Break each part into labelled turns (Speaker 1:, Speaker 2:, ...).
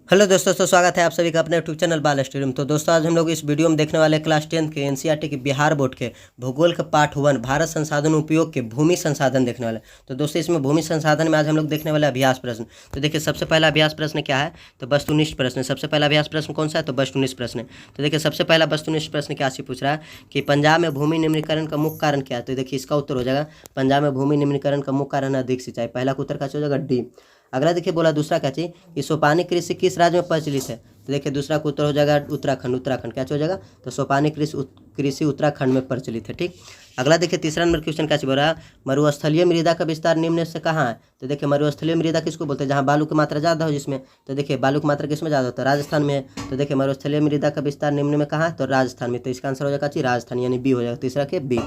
Speaker 1: Hello दोस्तों, स्वागत है आप सभी का अपने यूट्यूब चैनल बाल स्टूडियो में। तो दोस्तों, आज हम लोग इस वीडियो में देखने वाले क्लास 10 के एनसीईआरटी के बिहार बोर्ड के भूगोल के पार्ट 1 भारत संसाधन उपयोग के भूमि संसाधन देखने वाले। तो दोस्तों, इसमें भूमि संसाधन में आज हम लोग देखने वाले अभ्यास प्रश्न। तो देखिए, सबसे पहला अभ्यास प्रश्न क्या है, तो वस्तुनिष्ठ प्रश्न। सबसे पहला अभ्यास प्रश्न कौन सा है, तो वस्तुनिष्ठ प्रश्न। तो देखिए, सबसे पहला वस्तुनिष्ठ प्रश्न क्या से पूछ रहा है कि पंजाब में भूमि निम्नीकरण का मुख्य कारण क्या है। तो देखिए, इसका उत्तर हो जाएगा पंजाब में भूमि निम्नीकरण का मुख्य कारण अधिक सिंचाई। पहला का उत्तर क्या हो जाएगा, डी। अगला देखिए, बोला दूसरा क्या चाहिए कि सोपानी कृषि किस राज्य में प्रचलित है। तो देखिए, दूसरा का उत्तर हो जाएगा उत्तराखंड। उत्तराखंड क्या हो जाएगा, तो सोपानी कृषि उत्तराखंड में प्रचलित है। ठीक। अगला देखिए, तीसरा नंबर क्वेश्चन क्या बोल रहा है, मरुस्थलीय मृदा का विस्तार निम्न से कहाँ है। तो देखिए, मरुस्थलीय मृदा किसको बोलते हैं, जहाँ बालू की मात्रा ज़्यादा हो जिसमें। तो देखिए, बालू की मात्रा किसमें ज़्यादा होता है, राजस्थान में है। तो देखिए, मरुस्थलीय मृदा का विस्तार निम्न में कहाँ है, तो राजस्थान में। तो इसका आंसर हो जाएगा राजस्थान, यानी बी हो जाएगा, तीसरा के बी।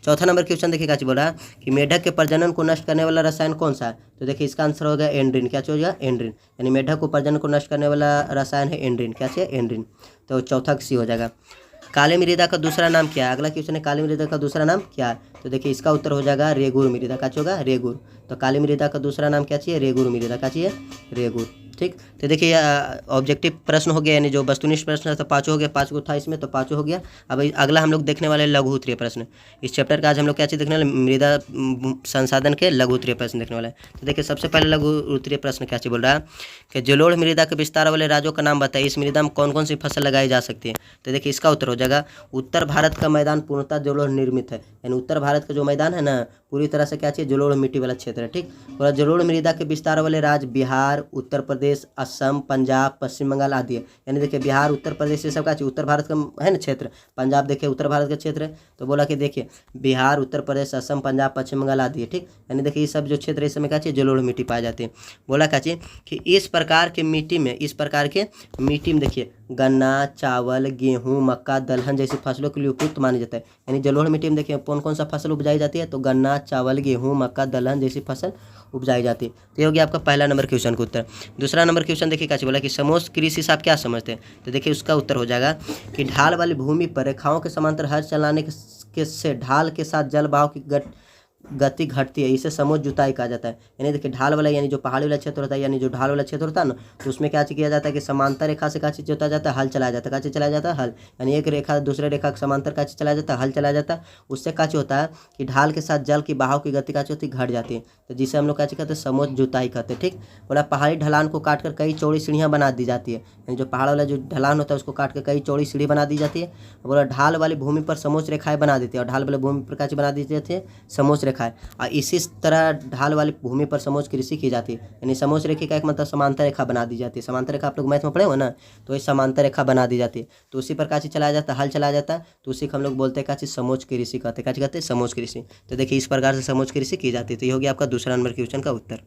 Speaker 1: चौथा नंबर क्वेश्चन देखिए क्या बोल रहा है कि मेढक के प्रजनन को नष्ट करने वाला रसायन कौन सा है। तो देखिए, इसका आंसर हो गया एंड्रिन। क्या हो जाएगा, एंड्रिन, यानी मेढक को प्रजनन को नष्ट करने वाला रसायन है एंड्रिन। क्या चाहिए, एंड्रिन। तो चौथा सी हो जाएगा। काले मृदा का दूसरा नाम क्या है। अगला क्वेश्चन है, काली मृदा का दूसरा नाम क्या है। तो देखिए, इसका उत्तर हो जाएगा रेगुर मृदा। क्या होगा, रेगुर। तो काली मृदा का दूसरा नाम क्या चाहिए, रेगुर मृदा। क्या चाहिए, रेगुर। ठीक। तो देखिए, ऑब्जेक्टिव प्रश्न हो गया, यानी जो वस्तुनिष्ठ प्रश्न है तो पाँचों हो गया, 5 को था इसमें तो 5 हो गया। अब अगला हम लोग देखने वाले लघु उत्तरीय प्रश्न। इस चैप्टर का आज हम लोग क्या चीज़ देखने वाले, मृदा संसाधन के लघु उत्तरीय प्रश्न देखने वाले हैं। तो देखिए, सबसे पहले लघु उत्तरीय प्रश्न क्या चीज़ बोल रहा है कि जलोढ़ मृदा के विस्तार वाले राज्यों का नाम बताइए, इस मृदा में कौन कौन सी फसल लगाई जा सकती है। तो देखिए, इसका उत्तर हो जाएगा उत्तर भारत का मैदान पूर्णतः जलोढ़ निर्मित है, यानी उत्तर भारत का जो मैदान है ना पूरी तरह से क्या चाहिए, जलोढ़ मिट्टी वाला क्षेत्र है। ठीक। और जलोढ़ मृदा के विस्तार वाले राज्य बिहार, उत्तर प्रदेश, असम, पंजाब, पश्चिम बंगाल आदि है। यानी देखिए, बिहार, उत्तर प्रदेश ये सब का उत्तर भारत का है ना क्षेत्र। पंजाब देखिए उत्तर भारत का क्षेत्र है। तो बोला कि देखिए, बिहार, उत्तर प्रदेश, असम, पंजाब, पश्चिम बंगाल आदि है। ठीक। यानी देखिए, ये सब जो क्षेत्र है इसमें क्या चाहिए, जलोढ़ मिट्टी पाई जाती है। बोला क्या चाहिए कि इस प्रकार के मिट्टी में देखिए गन्ना, चावल, गेहूं, मक्का, दलहन जैसी फसलों के लिए उपयुक्त मानी जाता है। यानी जलोढ़ मिट्टी में देखिए कौन कौन सा फसल उपजाई जाती है, तो गन्ना, चावल, गेहूं, मक्का, दलहन जैसी फसल उपजाई जाती है। तो ये हो गया आपका पहला नंबर क्वेश्चन का उत्तर। दूसरा नंबर क्वेश्चन देखिए क्या बोला कि समोच्च कृषि से आप क्या समझते हैं। तो देखिए, उसका उत्तर हो जाएगा कि ढाल वाली भूमि पर रेखाओं के समांतर हल चलाने से ढाल के साथ जल बहाव की गति घटती है, इसे समोच्च जुताई कहा जाता है। यानी देखिए, ढाल वाला यानी जो पहाड़ी वाला क्षेत्र होता है, यानी जो ढाल वाला क्षेत्र होता है ना, तो उसमें क्या किया जाता है कि समांतर रेखा से क्या चीज जोता जाता है, हल चलाया जाता है। क्या चीज चलाया जाता है, हल। यानी एक रेखा दूसरे रेखा के समांतर क्या चीज चलाया जाता है, हल चलाया जाता है। उससे क्या होता है कि ढाल के साथ जल की बहाव की गति क्या होती है, घट जाती है। तो जिसे हम लोग क्या कहते हैं, समोच्च जुताई कहते हैं। ठीक। बोला पहाड़ी ढलान को काटकर कई चौड़ी सीढ़ियाँ बना दी जाती है, यानी जो पहाड़ वाला जो ढलान होता है उसको काट कर कई चौड़ी सीढ़ी बना दी जाती है। बोला ढाल वाली भूमि पर समोच्च रेखाएं बना देती है, और ढाल वाली भूमि पर क्या बना दी जाती है, समोच्च रेखाएं। और इसी तरह ढाल वाली भूमि पर समोच्च कृषि की जाती है, यानी समोच्च रेखा का एक मतलब समांतर रेखा बना दी जाती है। समांतर रेखा आप लोग मैथ में पढ़े हो ना, तो ये समांतर रेखा बना दी जाती है। तो उसी पर क्या चीज चलाया जाता है, हल चलाया जाता है। तो उसी को हम लोग बोलते हैं क्या चीज, समोच्च कृषि कहते हैं। क्या कहते हैं, समोच्च कृषि। तो देखिए, इस प्रकार से समोच्च कृषि की जाती है। तो ये हो गया आपका दूसरा नंबर क्वेश्चन का उत्तर।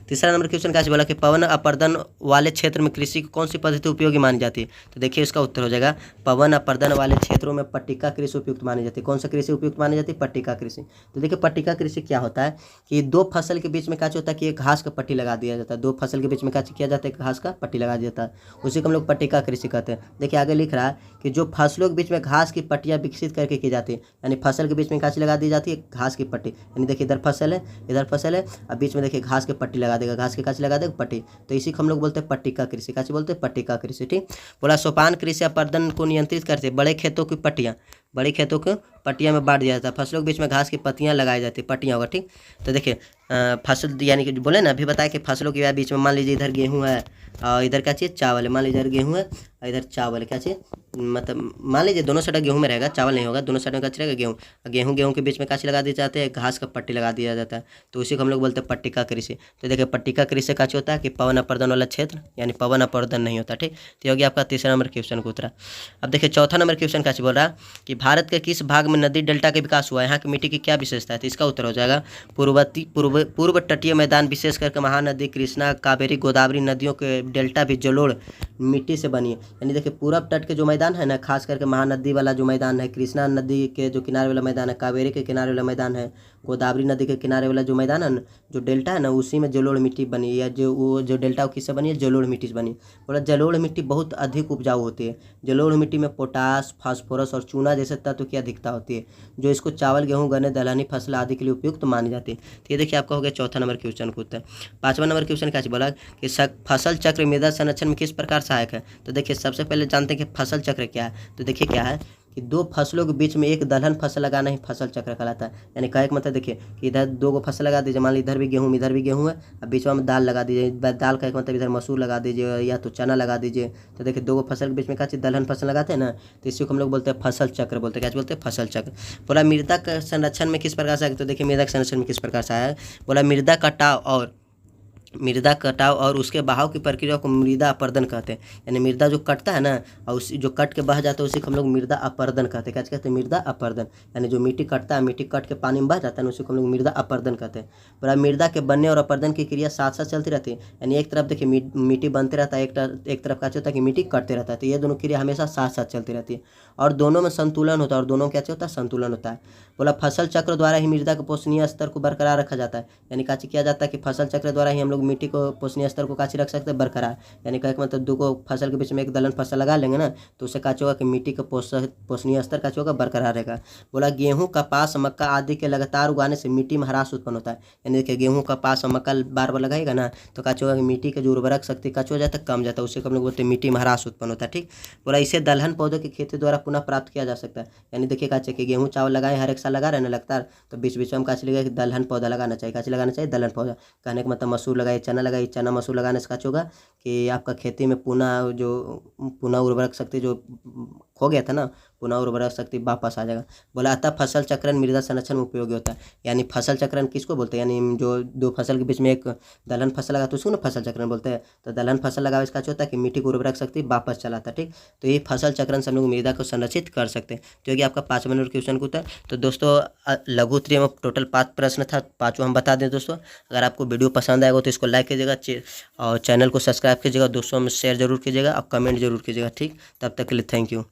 Speaker 1: तीसरा नंबर क्वेश्चन क्या बोला कि पवन अपर्दन वाले क्षेत्र में कृषि की कौन सी पद्धति उपयोगी मानी जाती है। तो देखिए, इसका उत्तर हो जाएगा पवन अपर्दन वाले क्षेत्रों में पट्टिका कृषि उपयुक्त मानी जाती है। कौन सा कृषि उपयुक्त मानी जाती है, पट्टिका कृषि। तो देखिए, पट्टिका कृषि क्या होता है कि दो फसल के बीच में क्या होता है कि एक घास का पट्टी लगा दिया जाता है। दो फसल के बीच में क्या किया जाता है, घास का पट्टी लगा दिया जाता है। उसी को हम लोग पट्टिका कृषि कहते हैं। देखिए, आगे लिख रहा है कि जो फसलों के बीच में घास की पट्टियाँ विकसित करके की जाती है, यानी फसल के बीच में क्या लगा दी जाती है, घास की पट्टी। यानी देखिए, इधर फसल है, इधर फसल है, और बीच में देखिए घास की पट्टी लगा देगा, घास की लगा देगा पट्टी। तो इसी को हम लोग बोलते हैं पट्टिका कृषि। क्या बोलते हैं, पट्टिका कृषि। ठीक। बोला सोपान कृषि अपर्दन को नियंत्रित करते बड़े खेतों की पट्टियाँ, बड़ी खेतों को पट्टियाँ में बांट दिया जाता है। फसलों के बीच में घास की पत्तियाँ लगाई जाती है, पट्टियाँ होगा। ठीक। तो देखिए, फसल यानी कि बोले ना अभी बताया कि फसलों के बीच में मान लीजिए इधर गेहूँ है और इधर क्या चाहिए, चावल है। मान लीजिए इधर गेहूँ है और इधर चावल है। क्या चाहिए, मतलब मान लीजिए दोनों साइड गेहूँ में रहेगा, चावल नहीं होगा, दोनों साइड में क्या रहेगा, गेहूँ के बीच में क्या लगा दिए जाते हैं, घास का पट्टी लगा दिया जाता है। तो उसी को हम लोग बोलते हैं पट्टिका कृषि। तो देखिए, पट्टिका कृषि का होता है कि पवन अपर्दन वाला क्षेत्र, यानी पवन अपर्दन नहीं होता। ठीक। तो हो गया आपका तीसरा नंबर क्वेश्चन का उत्तर। अब देखिए, चौथा नंबर क्वेश्चन क्या बोल रहा है कि भारत के किस भाग में नदी डेल्टा का विकास हुआ है, यहाँ की मिट्टी की क्या विशेषता है। तो इसका उत्तर हो जाएगा पूर्व तटीय मैदान, विशेष करके महानदी, कृष्णा, कावेरी, गोदावरी नदियों के डेल्टा भी जलोढ़ मिट्टी से बनी है। यानी देखिए, पूरब तट के जो मैदान है ना, खास करके महानदी वाला जो मैदान है, कृष्णा नदी के जो किनारे वाला मैदान है, कावेरी के किनारे वाला मैदान है, गोदावरी नदी के किनारे वाला जो मैदान है ना, जो डेल्टा है ना, उसी में जलोढ़ मिट्टी बनी है। जो डेल्टा किससे बनी है? जलोढ़ मिट्टी से बनी। बोला जलोढ़ मिट्टी बहुत अधिक उपजाऊ होती है। जलोढ़ मिट्टी में पोटास, फास्फोरस और चूना जैसे तत्व की अधिकता होती है, जो इसको चावल, गेहूँ, गन्ने, दलहनी फसल आदि के लिए उपयुक्त मानी जाती है। तो ये देखिए आपका हो गया चौथा नंबर क्वेश्चन का उत्तर। 5वां नंबर क्वेश्चन क्या बोला कि फसल चक्र मृदा संरक्षण में किस प्रकार सहायक है। तो देखिए सबसे पहले जानते हैं कि फसल चक्र क्या है। तो देखिए क्या है कि दो फसलों के बीच में एक दलहन फसल लगाना ही फसल चक्र कहलाता है। यानी कहे का मतलब देखिए कि इधर 2 फसल लगा दीजिए, मान लीजिए इधर भी गेहूँ है, अब बीच में दाल लगा दीजिए। दाल का एक मतलब इधर मसूर लगा दीजिए या तो चना लगा दीजिए। तो देखिए 2 फसल के बीच में क्या चीज़ दलहन फसल लगाते हैं ना, तो इसी को हम लोग बोलते हैं फसल चक्र बोलते हैं। क्या बोलते हैं? फसल चक्र। बोला मृदा का संरक्षण में किस प्रकार से है। तो देखिए मृदा के संरक्षण में किस प्रकार से है। बोला मृदा कटाव और उसके बहाव की प्रक्रिया को मृदा अपरदन कहते हैं। यानी मृदा जो कटता है ना और उसी जो कट के बह जाता है उसी को हम लोग मृदा अपरदन कहते हैं। क्या कहते हैं? मृदा अपरदन। यानी जो मिट्टी कटता है, मिट्टी कट के पानी में बह जाता है ना, उसी को हम लोग मृदा अपरदन कहते हैं। पूरा मृदा के बनने और अपरदन की क्रिया साथ साथ चलती रहती है। यानी एक तरफ देखिए मिट्टी बनते रहता है, एक तरफ क्या होता है कि मिट्टी कटते रहता है। तो ये दोनों क्रिया हमेशा साथ साथ चलती रहती है और दोनों में संतुलन होता है। और दोनों क्या होता है? संतुलन होता है। बोला फसल चक्र द्वारा ही मृदा के पोषणीय स्तर को बरकरार रखा जाता है। यानी क्या किया जाता है कि फसल चक्र द्वारा ही हम लोग मिट्टी को पोषणीय स्तर को काची रख सकते हैं? बरकरार। यानी कहे मतलब 2 फसल के बीच में एक दलहन फसल लगा लेंगे ना, तो उससे क्या होगा कि मिट्टी का पोषणीय स्तर क्या होगा? बरकरार रहेगा। बोला गेहूँ, कपास, मक्का आदि के लगातार उगाने से मिट्टी में ह्रास उत्पन्न होता है। यानी देखिए गेहूँ, कपास और मक्का बार बार लगाएगा ना, तो क्या होगा कि मिट्टी का जो उर्वरक शक्ति क्या हो जाता है? कम जाता है। उससे हम लोग बोलते हैं मिट्टी में ह्रास उत्पन्न होता है। ठीक। बोला इसे दलहन पौधों की खेती द्वारा पुनः प्राप्त किया जा सकता है। यानी देखिए क्या चाहिए कि गेहूँ चावल लगाए हर एक साल लगा रहे हैं ना लगातार, तो बीच बीच में हम काची लगा कि दलहन पौधा लगाना चाहिए। काची लगाना चाहिए? दलहन पौधा। कहने का मतलब मसूर लगाइए, चना लगाइए। चना मसूर लगाने से क्या होगा कि आपका खेती में पुनः उर्वरक शक्ति जो खो गया था ना, पुनः उर्वरक शक्ति वापस आ जाएगा। बोला अतः फसल चक्रण मृदा संरक्षण में उपयोगी होता है। यानी फसल चक्रण किसको बोलते हैं? यानी जो 2 फसल के बीच में एक दलहन फसल लगा तो उसको ना फसल चक्रण बोलते हैं। तो दलहन फसल लगावे इसका होता है कि मिट्टी को उर्वरक शक्ति वापस चलाता है। ठीक। तो ये फसल चक्रण से हम लोग मृदा को संरक्षित कर सकते हैं। तो ये आपका 5वां नंबर क्वेश्चन का उत्तर। तो दोस्तों लघु उत्तरीय में टोटल 5 प्रश्न था, 5वां हम बता दें दोस्तों। अगर आपको वीडियो पसंद आएगा तो इसको लाइक कीजिएगा और चैनल को सब्सक्राइब कीजिएगा, दोस्तों में शेयर जरूर कीजिएगा और कमेंट जरूर कीजिएगा। ठीक। तब तक के लिए थैंक यू।